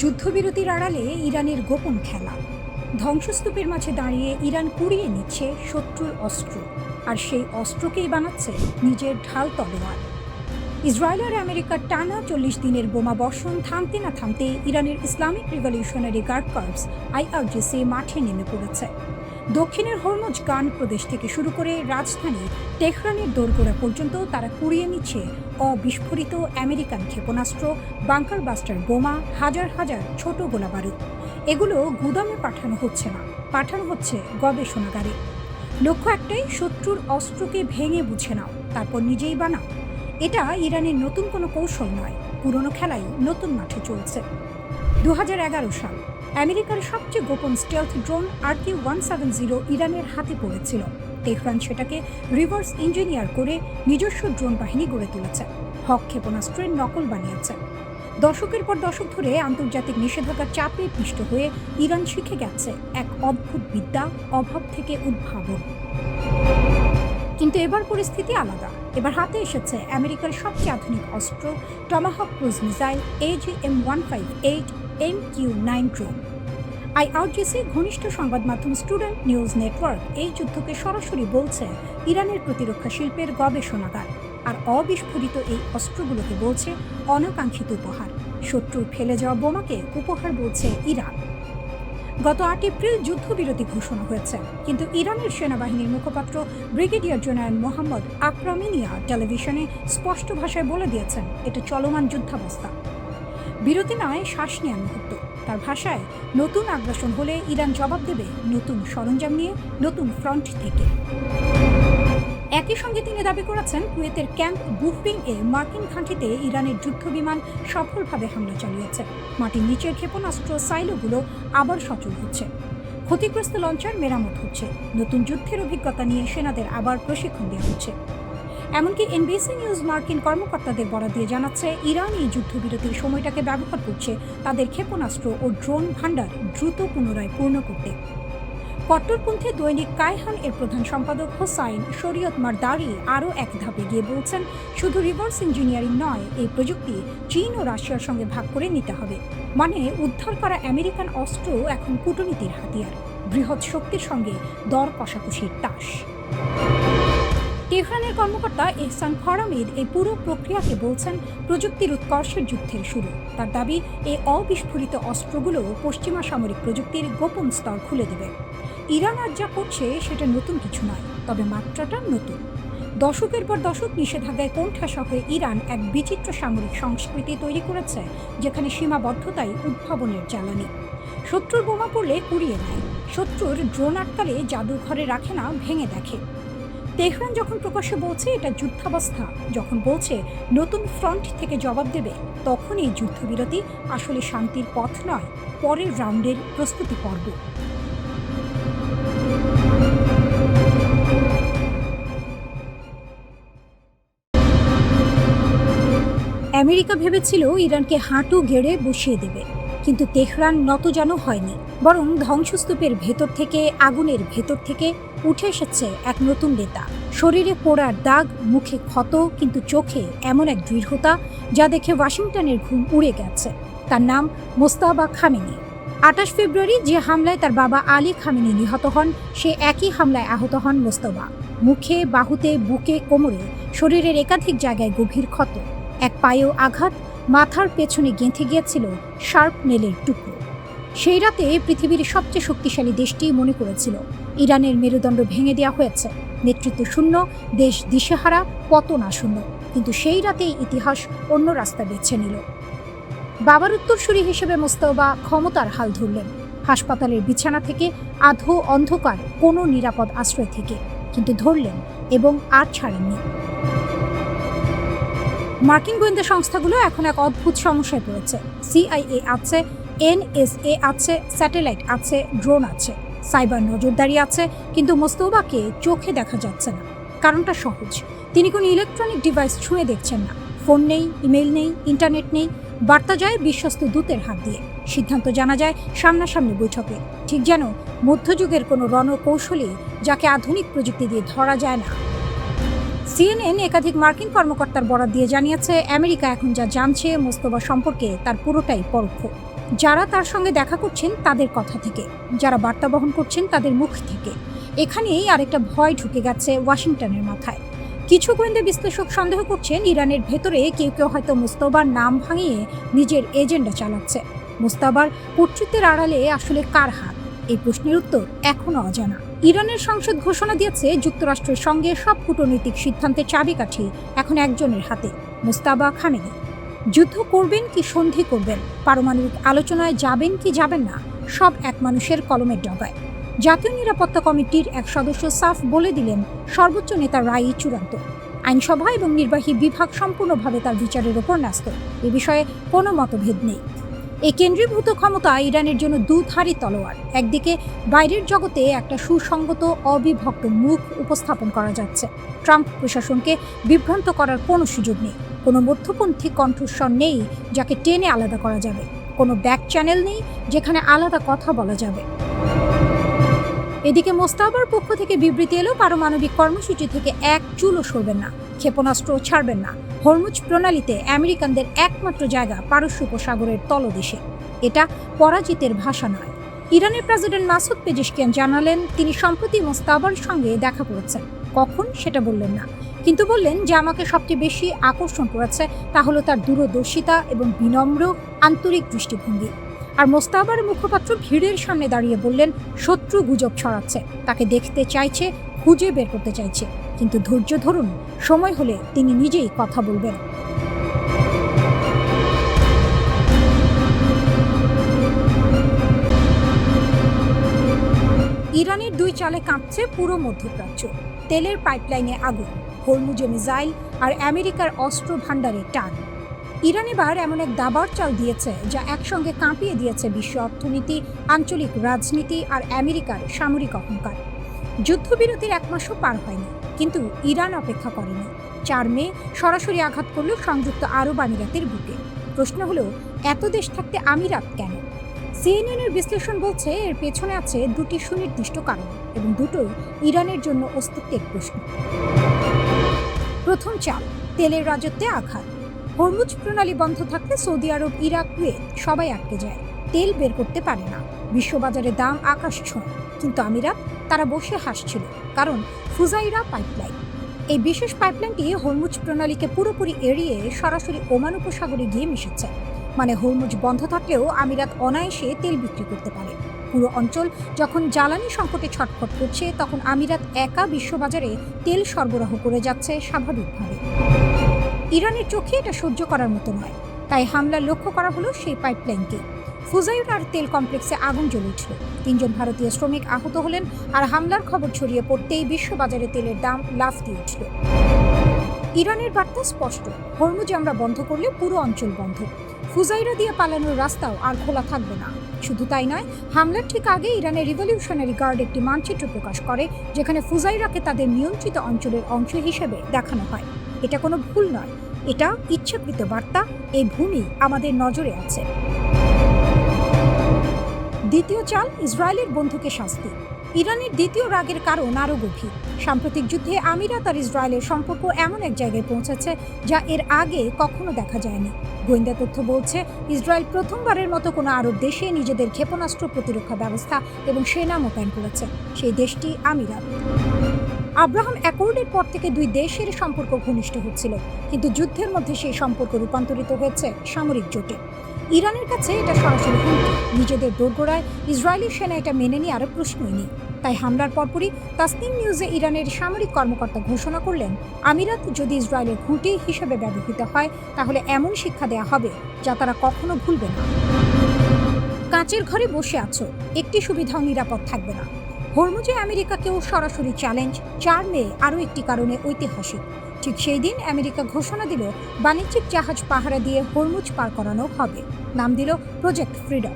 যুদ্ধবিরতির আড়ালে ইরানের গোপন খেলা। ধ্বংসস্তূপের মাঝে দাঁড়িয়ে ইরান কুড়িয়ে নিচ্ছে শত্রুর অস্ত্র, আর সেই অস্ত্রকেই বানাচ্ছে নিজের ঢাল তলোয়ার। ইসরায়েল আর আমেরিকার টানা 40 দিনের বোমা বর্ষণ থামতে না থামতে ইরানের Islamic revolutionary guard corps IRGC মাঠে নেমে পড়েছে। দক্ষিণের হরমুজগান প্রদেশ থেকে শুরু করে রাজধানী তেহরানের দোরগোড়া পর্যন্ত তারা কুড়িয়ে নিচ্ছে অবিস্ফোরিত আমেরিকান ক্ষেপণাস্ত্র, বাংকার বাস্টার বোমা, হাজার হাজার ছোট গোলাবারুদ। এগুলো গুদামে পাঠানো হচ্ছে না, পাঠানো হচ্ছে গবেষণাগারে। লক্ষ্য একটাই, শত্রুর অস্ত্রকে ভেঙে বুঝে নাও, তারপর নিজেই বানাও। এটা ইরানের নতুন কোনো কৌশল নয়, পুরনো খেলাই নতুন মাঠে চলছে। 2011 সাল আমেরিকার সবচেয়ে গোপন স্টেলথ ড্রোন RQ-170 ইরানের হাতে পড়েছিল। তেহরান সেটাকে রিভার্স ইঞ্জিনিয়ার করে নিজস্ব ড্রোন বাহিনী গড়ে তুলেছে, হক ক্ষেপণাস্ত্রের নকল বানিয়েছে। দশকের পর দশক ধরে আন্তর্জাতিক নিষেধাজ্ঞার চাপে পিষ্ট হয়ে ইরান শিখে গেছে এক অদ্ভুত বিদ্যা, অভাব থেকে উদ্ভাবন। কিন্তু এবার পরিস্থিতি আলাদা। এবার হাতে এসেছে আমেরিকার সবচেয়ে আধুনিক অস্ত্র, Tomahawk cruise missile AGM-158 MQ-9 drone. IRGC ঘনিষ্ঠ সংবাদ মাধ্যম স্টুডেন্ট নিউজ নেটওয়ার্ক এই যুদ্ধকে সরাসরি বলছে ইরানের প্রতিরক্ষা শিল্পের গবেষণাগার, আর অবিস্ফোরিত এই অস্ত্রগুলোকে বলছে অনাকাঙ্ক্ষিত উপহার। শত্রুর ফেলে যাওয়া বোমাকে উপহার বলছে ইরান। গত 8 এপ্রিল যুদ্ধবিরতি ঘোষণা হয়েছে, কিন্তু ইরানের সেনাবাহিনীর মুখপাত্র ব্রিগেডিয়ার জেনারেল মোহাম্মদ আকরামিনিয়া টেলিভিশনে স্পষ্ট ভাষায় বলে দিয়েছেন এটা চলমান যুদ্ধাবস্থা। বিরতি নয়, শ্বাস নেওয়ার মুহূর্ত। তার ভাষায়, নতুন আগ্রাসন হলে ইরান জবাব দেবে নতুন সরঞ্জাম নিয়ে, নতুন ফ্রন্ট থেকে। একই সঙ্গে তিনি দাবি করেছেন কুয়েতের ক্যাম্প বুফরিং-এ মার্কিন ঘাঁটিতে ইরানের যুদ্ধবিমান সফলভাবে হামলা চালিয়েছে। মাটির নিচের ক্ষেপণাস্ত্র সাইলোগুলো আবার সচল হচ্ছে, ক্ষতিগ্রস্ত লঞ্চার মেরামত হচ্ছে, নতুন যুদ্ধের অভিজ্ঞতা নিয়ে সেনাদের আবার প্রশিক্ষণ দেওয়া হচ্ছে। এমনকি NBC নিউজ মার্কিন কর্মকর্তাদের বরাত দিয়ে জানাচ্ছে ইরান এই যুদ্ধবিরতির সময়টাকে ব্যবহার করছে তাদের ক্ষেপণাস্ত্র ও ড্রোন ভান্ডার দ্রুত পুনরায় পূর্ণ করতে। কট্টরপন্থী দৈনিক কায়হান এর প্রধান সম্পাদক হোসাইন শরীয়ত মারদারি আরও এক ধাপে গিয়ে বলছেন শুধু রিভার্স ইঞ্জিনিয়ারিং নয়, এই প্রযুক্তি চীন ও রাশিয়ার সঙ্গে ভাগ করে নিতে হবে। মানে উদ্ধার করা আমেরিকান অস্ত্র এখন কূটনীতির হাতিয়ার, বৃহৎ শক্তির সঙ্গে দর কষাকষির তাস। তেহরানের কর্মকর্তা এহসান খরামিদ এই পুরো প্রক্রিয়াকে বলছেন প্রযুক্তির উৎকর্ষের যুদ্ধের শুরু। তার দাবি এই অবিস্ফোরিত অস্ত্রগুলো পশ্চিমা সামরিক প্রযুক্তির গোপন স্তর খুলে দেবে। ইরান আজ যা করছে সেটা নতুন কিছু নয়, তবে মাত্রাটা নতুন। দশকের পর দশক নিষেধাজ্ঞায় কোণঠাসা হয়ে ইরান এক বিচিত্র সামরিক সংস্কৃতি তৈরি করেছে, যেখানে সীমাবদ্ধতাই উদ্ভাবনের জ্বালানি। শত্রুর বোমা পড়লে কুড়িয়ে নেয়, শত্রুর ড্রোন আটকালে জাদুঘরে রাখে না, ভেঙে দেখে। তেহরান যখন প্রকাশ্যে বলছে এটা যুদ্ধাবস্থা, যখন বলছে নতুন ফ্রন্ট থেকে জবাব দেবে, তখন এই যুদ্ধবিরতি আসলে শান্তির পথ নয়, পরের রাউন্ডের প্রস্তুতি পর্ব। আমেরিকা ভেবেছিল ইরানকে হাঁটু গেড়ে বসিয়ে দেবে, কিন্তু তেহরান নতজানু হয়নি, বরং ধ্বংসস্তূপের ভেতর থেকে, আগুনের ভেতর থেকে উঠে এসেছে এক নতুন নেতা। শরীরে পোড়ার দাগ, মুখে ক্ষত, কিন্তু চোখে এমন এক দৃঢ়তা যা দেখে ওয়াশিংটনের ঘুম উড়ে গেছে। তার নাম মোস্তাবা খামেনি। 28 ফেব্রুয়ারি যে হামলায় তার বাবা আলী খামেনি নিহত হন, সে একই হামলায় আহত হন মোস্তফা। মুখে, বাহুতে, বুকে, কোমরে, শরীরের একাধিক জায়গায় গভীর ক্ষত। এক পায়েও আঘাত, মাথার পেছনে গেঁথে গিয়েছিল শার্প নেলের টুকরো। সেই রাতে পৃথিবীর সবচেয়ে শক্তিশালী দেশটি মনে করেছিল ইরানের মেরুদণ্ড ভেঙে দেওয়া হয়েছে, নেতৃত্ব শূন্য, দেশ দিশেহারা, পতন আসন্ন। কিন্তু সেই রাতেই ইতিহাস অন্য রাস্তা বেছে নিল। বাবার উত্তরসূরি হিসেবে মোস্তফা ক্ষমতার হাল ধরলেন, হাসপাতালের বিছানা থেকে, আধো অন্ধকার কোনো নিরাপদ আশ্রয় থেকে, কিন্তু ধরলেন এবং আর ছাড়েননি। মার্কিন গোয়েন্দা সংস্থাগুলো এখন এক অদ্ভুত সমস্যায় পড়েছে। CIA আছে, NSA আছে, স্যাটেলাইট আছে, ড্রোন আছে, সাইবার নজরদারি আছে, কিন্তু মোস্তফাকে চোখে দেখা যাচ্ছে না। কারণটা সহজ, তিনি কোনো ইলেকট্রনিক ডিভাইস ছুঁয়ে দেখছেন না। ফোন নেই, ইমেল নেই, ইন্টারনেট নেই। বার্তা যায় বিশ্বস্ত দূতের হাত দিয়ে, সিদ্ধান্ত জানা যায় সামনাসামনি বৈঠকে, ঠিক যেন মধ্যযুগের কোনো রণকৌশলী যাকে আধুনিক প্রযুক্তি দিয়ে ধরা যায় না। CNN একাধিক মার্কিন কর্মকর্তার বরাত দিয়ে জানিয়েছে, আমেরিকা এখন যা জানছে মোস্তফা সম্পর্কে তার পুরোটাই পরোক্ষ। যারা তার সঙ্গে দেখা করছেন তাদের কথা থেকে, যারা বার্তা বহন করছেন তাদের মুখ থেকে। এখানেই আরেকটা ভয় ঢুকে গেছে ওয়াশিংটনের মাথায়। কিছু গোয়েন্দা বিশ্লেষক সন্দেহ করছেন ইরানের ভেতরে কেউ কেউ হয়তো মোস্তফার নাম ভাঙিয়ে নিজের এজেন্ডা চালাচ্ছে। মোস্তফার কর্তৃত্বের আড়ালে আসলে কার হাত? এই প্রশ্নের উত্তর এখনো অজানা। ইরানের সংসদ ঘোষণা দিয়েছে যুক্তরাষ্ট্রের সঙ্গে সব কূটনৈতিক সিদ্ধান্তের চাবিকাঠি এখন একজনের হাতে, মোস্তাবা খামেনি। যুদ্ধ করবেন কি সন্ধি করবেন, পারমাণবিক আলোচনায় যাবেন কি যাবেন না, সব এক মানুষের কলমের ডগায়। জাতীয় নিরাপত্তা কমিটির এক সদস্য সাফ বলে দিলেন, সর্বোচ্চ নেতার রায়ই চূড়ান্ত। আইনসভা এবং নির্বাহী বিভাগ সম্পূর্ণভাবে তার বিচারের ওপর ন্যস্ত। এ বিষয়ে কোনো মতভেদ নেই। এই কেন্দ্রীভূত ক্ষমতা ইরানের জন্য দুধারী তলোয়ার। একদিকে বাইরের জগতে একটা সুসংগত, অবিভক্ত মুখ উপস্থাপন করা যাচ্ছে। ট্রাম্প প্রশাসনকে বিভ্রান্ত করার কোনো সুযোগ নেই। কোনো মধ্যপন্থী কণ্ঠস্বর নেই যাকে টেনে আলাদা করা যাবে। কোনো ব্যাক চ্যানেল নেই যেখানে আলাদা কথা বলা যাবে। এদিকে মোস্তাবার পক্ষ থেকে বিবৃতি এলো, পারমাণবিক কর্মসূচি থেকে এক চুলও সরবেন না, ক্ষেপণাস্ত্র ছাড়বেন না। হরমুজ প্রণালীতে আমেরিকানদের একমাত্র জায়গা পারস্য উপসাগরের তলদেশে। এটা পরাজিতের ভাষা নয়। ইরানের প্রেসিডেন্ট মাসুদ পেজেশকিয়ান জানালেন, তিনি সম্প্রতি মোস্তাবার সঙ্গে দেখা করেছেন। কখন সেটা বললেন না, কিন্তু বললেন যে আমাকে সবচেয়ে বেশি আকর্ষণ করেছে তা হলো তার দূরদর্শিতা এবং বিনম্র, আন্তরিক দৃষ্টিভঙ্গি। আর মোস্তাবার মুখপাত্র ভিড়ের সামনে দাঁড়িয়ে বললেন, শত্রু গুজব ছড়াচ্ছে, তাকে দেখতে চাইছে, খুঁজে বের করতে চাইছে, কিন্তু ধৈর্য ধরুন, সময় হলে তিনি নিজেই কথা বলবেন। ইরানের দুই চালে কাঁপছে পুরো মধ্যপ্রাচ্য। তেলের পাইপলাইনে আগুন, হরমুজে মিসাইল আর আমেরিকার অস্ত্র ভাণ্ডারে টান। ইরান এবার এমন এক দাবার চাল দিয়েছে যা একসঙ্গে কাঁপিয়ে দিয়েছে বিশ্ব অর্থনীতি, আঞ্চলিক রাজনীতি আর আমেরিকার সামরিক অহংকার। যুদ্ধবিরতির 1 মাসও পার হয়নি, কিন্তু ইরান অপেক্ষা করেনি। 4 মে সরাসরি আঘাত করল সংযুক্ত আরব আমিরাতের বুকে। প্রশ্ন হলো, এত দেশ থাকতে আমিরাত কেন? CNN এর বিশ্লেষণ বলছে, এর পেছনে আছে দুটি সুনির্দিষ্ট কারণ, এবং দুটোই ইরানের জন্য অস্তিত্বের প্রশ্ন। প্রথম চাল, তেলের রাজত্বে আঘাত। হরমুজ প্রণালী বন্ধ থাকলে সৌদি আরব, ইরাক, কুয়েত সবাই আটকে যায়, তেল বের করতে পারে না, বিশ্ববাজারে দাম আকাশ ছোঁয়। কিন্তু আমিরাত, তারা বসে হাসছিল, কারণ ফুজাইরা পাইপলাইন। এই বিশেষ পাইপলাইনটি হরমুজ প্রণালীকে পুরোপুরি এড়িয়ে সরাসরি ওমান উপসাগরে গিয়ে মিশেছে। মানে হরমুজ বন্ধ থাকলেও আমিরাত অনায়াসে তেল বিক্রি করতে পারে। পুরো অঞ্চল যখন জ্বালানি সংকটে ছটফট করছে, তখন আমিরাত একা বিশ্ববাজারে তেল সরবরাহ করে যাচ্ছে স্বাভাবিকভাবে। ইরানের চোখে এটা সহ্য করার মতো নয়, তাই হামলা লক্ষ্য করা হলো সেই পাইপলাইনকে। ফুজাইরার তেল কমপ্লেক্সে আগুন জ্বলে উঠল, 3 ভারতীয় শ্রমিক আহত হলেন, আর হামলার খবর ছড়িয়ে পড়তেই বিশ্ববাজারে তেলের দাম লাফ দিয়ে উঠল। ইরানের বার্তা স্পষ্ট, হরমুজ আমরা বন্ধ করলে পুরো অঞ্চল বন্ধ। ফুজাইরা দিয়ে পালানোর রাস্তাও আর খোলা থাকবে না। শুধু তাই নয়, হামলার ঠিক আগে ইরানের রিভলিউশনারি গার্ড একটি মানচিত্র প্রকাশ করে, যেখানে ফুজাইরাকে তাদের নিয়ন্ত্রিত অঞ্চলের অংশ হিসেবে দেখানো হয়। এটা কোনো ভুল নয়, এটা ইচ্ছাকৃত বার্তা। এই ভূমি আমাদের নজরে আছে। দ্বিতীয় চাল, ইসরায়েলের বন্ধুকে শাস্তি। ইরানের দ্বিতীয় রাগের কারণ আরও গভীর। সাম্প্রতিক যুদ্ধে আমিরাত আর ইসরায়েলের সম্পর্ক এমন এক জায়গায় পৌঁছেছে যা এর আগে কখনো দেখা যায়নি। গোয়েন্দা তথ্য বলছে, ইসরায়েল প্রথমবারের মতো কোনো আরব দেশে নিজেদের ক্ষেপণাস্ত্র প্রতিরক্ষা ব্যবস্থা এবং সেনা মোতায়েন করেছে। সেই দেশটি আমিরাত। আব্রাহাম অ্যাকর্ডের পর থেকে দুই দেশের সম্পর্ক ঘনিষ্ঠ হচ্ছিল, কিন্তু যুদ্ধের মধ্যে সেই সম্পর্ক রূপান্তরিত হয়েছে সামরিক জোটে। ইরানের কাছে এটা সরাসরি হুমকি। নিজেদের দোরগোড়ায় ইসরায়েলি সেনা এটা মেনে নিয়ে আরও প্রশ্নই নেই। তাই হামলার পরপরই তাসনিম নিউজে ইরানের সামরিক কর্মকর্তা ঘোষণা করলেন, আমিরাত যদি ইসরায়েলের ঘুঁটি হিসেবে ব্যবহৃত হয়, তাহলে এমন শিক্ষা দেয়া হবে যা তারা কখনো ভুলবে না। কাঁচের ঘরে বসে আছো, একটি সুবিধাও নিরাপদ থাকবে না। হরমুজে আমেরিকাকেও সরাসরি চ্যালেঞ্জ। 4 মে আরও একটি কারণে ঐতিহাসিক। ঠিক সেই দিন আমেরিকা ঘোষণা দিল, বাণিজ্যিক জাহাজ পাহারা দিয়ে হরমুজ পার করানো হবে। নাম দিল প্রজেক্ট ফ্রিডম।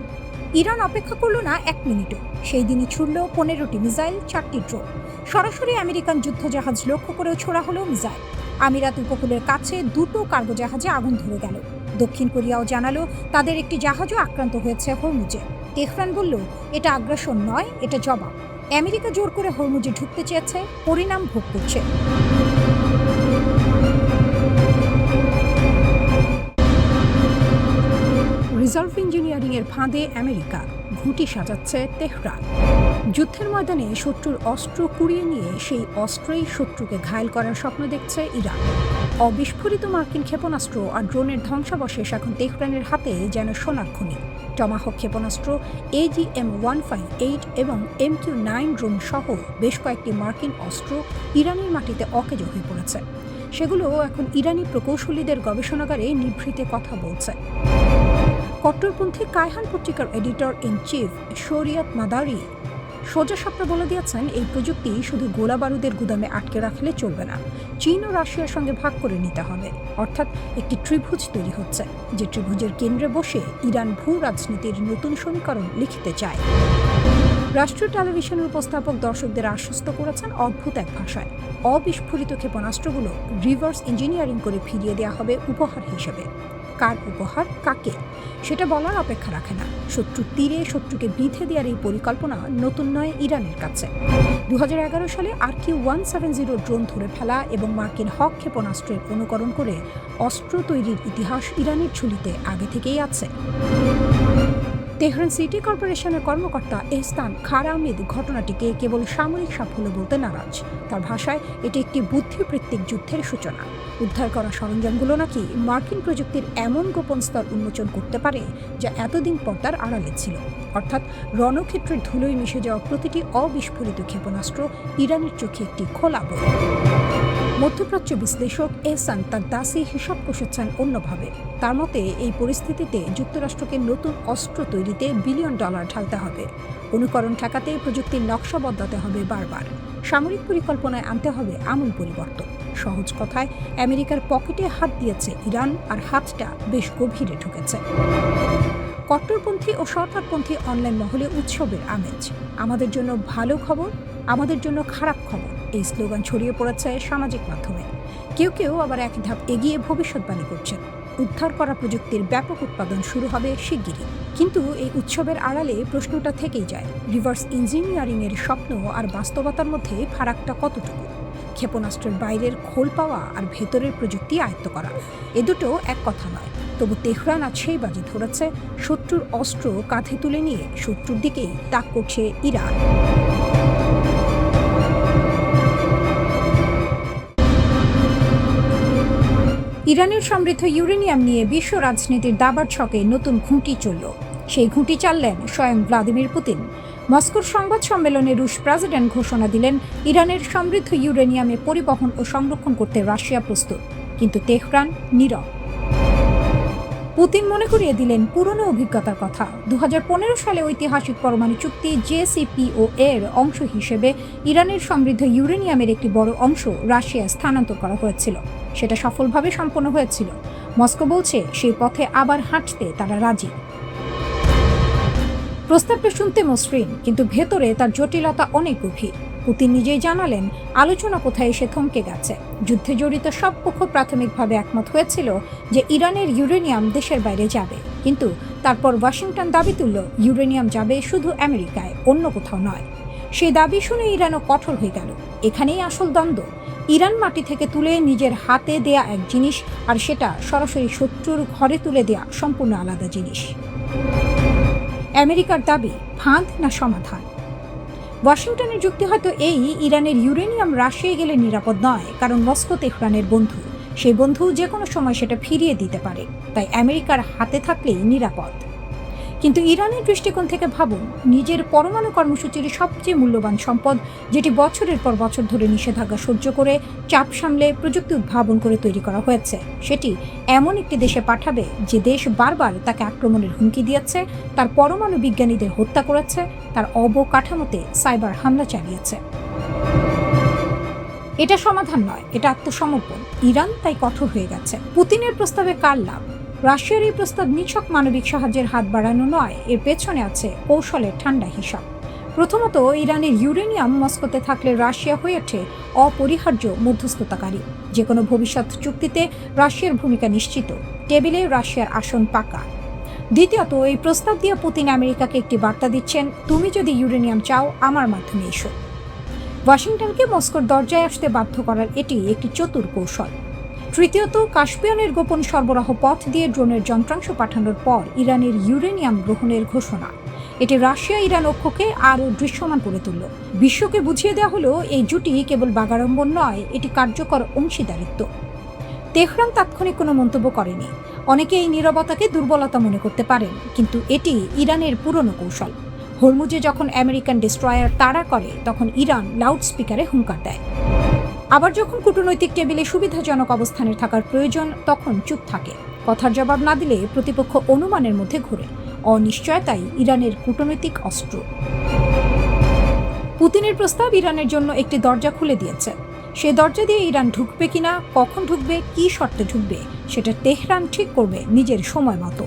ইরান অপেক্ষা করল না 1 মিনিটও। সেই দিনই ছুড়ল 15টি মিসাইল, 4টি ড্রোন। সরাসরি আমেরিকান যুদ্ধজাহাজ লক্ষ্য করেও ছোড়া হলো মিসাইল। আমিরাত উপকূলের কাছে 2টো কার্গো জাহাজে আগুন ধরে গেল। দক্ষিণ কোরিয়াও জানালো তাদের একটি জাহাজও আক্রান্ত হয়েছে হরমুজে। তেহরান বলল, এটা আগ্রাসন নয়, এটা জবাব। আমেরিকা জোর করে হরমুজে ঢুকতে চেয়েছে, পরিণাম ভোগ করছে। রিজার্ভ ইঞ্জিনিয়ারিং এর ফাঁদে আমেরিকা, ঘুঁটি সাজাচ্ছে তেহরান। যুদ্ধের ময়দানে শত্রুর অস্ত্র কুড়িয়ে নিয়ে সেই অস্ত্রেই শত্রুকে ঘায়েল করার স্বপ্ন দেখছে ইরান। অবিস্ফোরিত মার্কিন ক্ষেপণাস্ত্র আর ড্রোনের ধ্বংসাবশেষ এখন তেহরানের হাতে যেন সোনার খনি। টমাহক ক্ষেপণাস্ত্র, AGM-158 এবং MQ-9 ড্রোন সহ বেশ কয়েকটি মার্কিন অস্ত্র ইরানের মাটিতে অকেজো হয়ে পড়েছে। সেগুলো এখন ইরানি প্রকৌশলীদের গবেষণাগারে নিভৃতে কথা বলছে। কট্টরপন্থী কায়হান পত্রিকার এডিটর ইন চিফ শরিয়ত মাদারি সোজা সাপটা বলে দিয়েছেন, এই প্রযুক্তি শুধু গোলা বারুদের গুদামে আটকে রাখলে চলবে না, চীন ও রাশিয়ার সঙ্গে ভাগ করে নিতে হবে। অর্থাৎ একটি ত্রিভুজ তৈরি হচ্ছে, যে ত্রিভুজের কেন্দ্রে বসে ইরান ভূ রাজনীতির নতুন সমীকরণ লিখতে চায়। রাষ্ট্রীয় টেলিভিশনের উপস্থাপক দর্শকদের আশ্বস্ত করেছেন অদ্ভুত এক ভাষায়, অবিস্ফোরিত ক্ষেপণাস্ত্রগুলো রিভার্স ইঞ্জিনিয়ারিং করে ফিরিয়ে দেওয়া হবে উপহার হিসেবে। কার উপহার, কাকে, সেটা বলার অপেক্ষা রাখে না। শত্রুর তীরে শত্রুকে বিঁধে দেওয়ার এই পরিকল্পনা নতুন নয় ইরানের কাছে। 2011 সালে RQ-170 ড্রোন ধরে ফেলা এবং মার্কিন হক ক্ষেপণাস্ত্রের অনুকরণ করে অস্ত্র তৈরির ইতিহাস ইরানের ঝুলিতে আগে থেকেই আছে। তেহরান সিটি কর্পোরেশনের কর্মকর্তা এহসান খারামিদ ঘটনাটিকে কেবল সামরিক সাফল্য বলতে নারাজ। তার ভাষায় এটি একটি বুদ্ধিবৃত্তিক যুদ্ধের সূচনা। উদ্ধার করা সরঞ্জামগুলো নাকি মার্কিন প্রযুক্তির এমন গোপন স্তর উন্মোচন করতে পারে যা এতদিন পর্দার আড়ালে ছিল। অর্থাৎ রণক্ষেত্রের ধুলোয় মিশে যাওয়া প্রতিটি অবিস্ফোরিত ক্ষেপণাস্ত্র ইরানের চোখে একটি খোলা বই। মধ্যপ্রাচ্য বিশ্লেষক এহসান তার দাসী হিসাব কষেছেন অন্যভাবে। তার মতে এই পরিস্থিতিতে যুক্তরাষ্ট্রকে নতুন অস্ত্র তৈরিতে $1 বিলিয়ন ঢালতে হবে। অনুকরণ ঠেকাতে প্রযুক্তির নকশা বদলাতে হবে বারবার। সামরিক পরিকল্পনায় আনতে হবে আমূল পরিবর্তন। সহজ কথায়, আমেরিকার পকেটে হাত দিয়েছে ইরান, আর হাতটা বেশ গভীরে ঢুকেছে। কট্টরপন্থী ও সরকারপন্থী অনলাইন মহলে উৎসবের আমেজ। আমাদের জন্য ভালো খবর, আমাদের জন্য খারাপ খবর, এই স্লোগান ছড়িয়ে পড়েছে সামাজিক মাধ্যমে। কেউ কেউ আবার এক ধাপ এগিয়ে ভবিষ্যৎবাণী করছেন, উদ্ধার করা প্রযুক্তির ব্যাপক উৎপাদন শুরু হবে শিগগিরই। কিন্তু এই উৎসবের আড়ালে প্রশ্নটা থেকেই যায়, রিভার্স ইঞ্জিনিয়ারিংয়ের স্বপ্ন আর বাস্তবতার মধ্যে ফারাকটা কতটুকু? ক্ষেপণাস্ত্রের বাইরের খোল পাওয়া আর ভেতরের প্রযুক্তি আয়ত্ত করা, এ দুটো এক কথা নয়। তবু তেহরান আজ সেই বাজি ধরেছে, শত্রুর অস্ত্র কাঁধে তুলে নিয়ে শত্রুর দিকেই তাক করছে ইরান। ইরানের সমৃদ্ধ ইউরেনিয়াম নিয়ে বিশ্ব রাজনীতির দাবার ছকে নতুন ঘুঁটি চলল। সেই ঘুঁটি চাললেন স্বয়ং ভ্লাদিমির পুতিন। মস্কোর সংবাদ সম্মেলনে রুশ প্রেসিডেন্ট ঘোষণা দিলেন, ইরানের সমৃদ্ধ ইউরেনিয়ামে পরিবহন ও সংরক্ষণ করতে রাশিয়া প্রস্তুত, কিন্তু তেহরান নীরব। পুতিন মনে করিয়ে দিলেন পুরনো অভিজ্ঞতার কথা। 2015 সালে ঐতিহাসিক পরমাণু চুক্তি JCPOA এর অংশ হিসেবে ইরানের সমৃদ্ধ ইউরেনিয়ামের একটি বড় অংশ রাশিয়ায় স্থানান্তর করা হয়েছিল। সেটা সফলভাবে সম্পন্ন হয়েছিল। মস্কো বলছে সেই পথে আবার হাঁটতে তারা রাজি। প্রস্তাবটা শুনতে মসৃণ, কিন্তু ভেতরে তার জটিলতা অনেক গভীর। পুতিন নিজেই জানালেন, আলোচনা কোথায় এসে থমকে গেছে। যুদ্ধে জড়িত সব পক্ষ প্রাথমিকভাবে একমত হয়েছিল যে ইরানের ইউরেনিয়াম দেশের বাইরে যাবে, কিন্তু তারপর ওয়াশিংটন দাবি তুলল ইউরেনিয়াম যাবে শুধু আমেরিকায়, অন্য কোথাও নয়। সেই দাবি শুনে ইরানও কঠোর হয়ে গেল। এখানেই আসল দ্বন্দ্ব। ইরান মাটি থেকে তুলে নিজের হাতে দেয়া এক জিনিস, আর সেটা সরাসরি শত্রুর ঘরে তুলে দেয়া সম্পূর্ণ আলাদা জিনিস। আমেরিকার দাবি ফাঁদ না সমাধান? ওয়াশিংটনের যুক্তি হয়তো এই, ইরানের ইউরেনিয়াম রাশিয়ায় গেলে নিরাপদ নয়, কারণ মস্কো তেহরানের বন্ধু। সেই বন্ধু যে কোনো সময় সেটা ফিরিয়ে দিতে পারে, তাই আমেরিকার হাতে থাকলেই নিরাপদ। কিন্তু ইরানের দৃষ্টিকোণ থেকে ভাবুন, নিজের পরমাণু কর্মসূচির সবচেয়ে মূল্যবান সম্পদ, যেটি বছরের পর বছর ধরে নিষেধাজ্ঞা সহ্য করে, চাপ সামলে, প্রযুক্তি উদ্ভাবন করে তৈরি করা হয়েছে, সেটি এমন একটি দেশে পাঠাবে যে দেশ বারবার তাকে আক্রমণের হুমকি দিয়েছে, তার পরমাণু বিজ্ঞানীদের হত্যা করেছে, তার অবকাঠামোতে সাইবার হামলা চালিয়েছে। এটা সমাধান নয়, এটা আত্মসমর্পণ। ইরান তাই কঠোর হয়ে গেছে। পুতিনের প্রস্তাবে কার লাভ? রাশিয়ার এই প্রস্তাব নিছক মানবিক সাহায্যের হাত বাড়ানো নয়, এর পেছনে আছে কৌশলের ঠান্ডা হিসাব। প্রথমত, ইরানের ইউরেনিয়াম মস্কোতে থাকলে রাশিয়া হয়ে ওঠে অপরিহার্য মধ্যস্থতাকারী। যে কোনো ভবিষ্যৎ চুক্তিতে রাশিয়ার ভূমিকা নিশ্চিত, টেবিলে রাশিয়ার আসন পাকা। দ্বিতীয়ত, এই প্রস্তাব দিয়ে পুতিন আমেরিকাকে একটি বার্তা দিচ্ছেন, তুমি যদি ইউরেনিয়াম চাও, আমার মাধ্যমে এসো। ওয়াশিংটনকে মস্কোর দরজায় আসতে বাধ্য করার এটি একটি চতুর কৌশল। তৃতীয়ত, কাস্পিয়ানের গোপন সরবরাহ পথ দিয়ে ড্রোনের যন্ত্রাংশ পাঠানোর পর ইরানের ইউরেনিয়াম গ্রহণের ঘোষণা। এটি রাশিয়া ইরান ঐক্যকে আরও দৃশ্যমান করে তুলল। বিশ্বকে বুঝিয়ে দেওয়া হলো, এই জুটি কেবল বাগাড়ম্বর নয়, এটি কার্যকর অংশীদারিত্ব। তেহরান তাৎক্ষণিক কোনো মন্তব্য করেনি। অনেকে এই নীরবতাকে দুর্বলতা মনে করতে পারেন, কিন্তু এটি ইরানের পুরনো কৌশল। হরমুজে যখন আমেরিকান ডেস্ট্রয়ার তাড়া করে, তখন ইরান লাউডস্পিকারে হুঙ্কার দেয়। আবার যখন কূটনৈতিক টেবিলে সুবিধাজনক অবস্থানে থাকার প্রয়োজন, তখন চুপ থাকে। কথার জবাব না দিলে প্রতিপক্ষ অনুমানের মধ্যে ঘোরে। অনিশ্চয়তাই ইরানের কূটনৈতিক অস্ত্র। পুতিনের প্রস্তাব ইরানের জন্য একটি দরজা খুলে দিয়েছে। সে দরজা দিয়ে ইরান ঢুকবে কিনা, কখন ঢুকবে, কী শর্তে ঢুকবে, সেটা তেহরান ঠিক করবে নিজের সময় মতো।